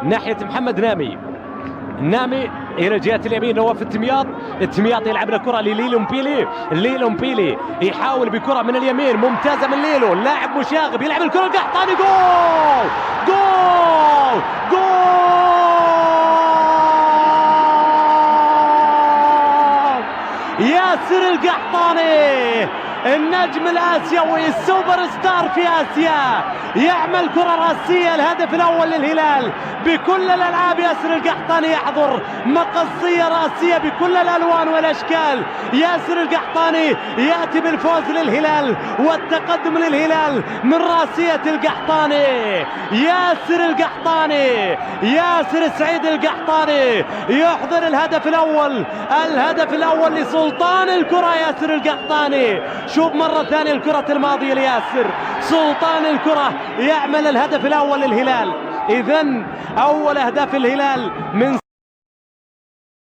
ناحية محمد نامي. نامي إلى جهة اليمين نواف التمياط. التمياط يلعب الكرة لليلو مبيلي. ليلو مبيلي يحاول بكرة من اليمين ممتازة من ليلو. اللاعب مشاغب يلعب الكرة القحطاني. جول جول جول ياسر القحطاني النجم الآسيوي السوبر ستار في آسيا يعمل كرة راسية. الهدف الأول للهلال بكل الألعاب. ياسر القحطاني يحضر مقصية راسية بكل الألوان والأشكال. ياسر القحطاني يأتي بالفوز للهلال والتقدم للهلال من راسية القحطاني. ياسر القحطاني ياسر سعيد القحطاني يحضر الهدف الأول. الهدف الأول لسلطان الكرة ياسر القحطاني. شوف مرة ثانية الكرة الماضية لياسر. سلطان الكرة يعمل الهدف الأول للهلال. إذن أول أهداف الهلال من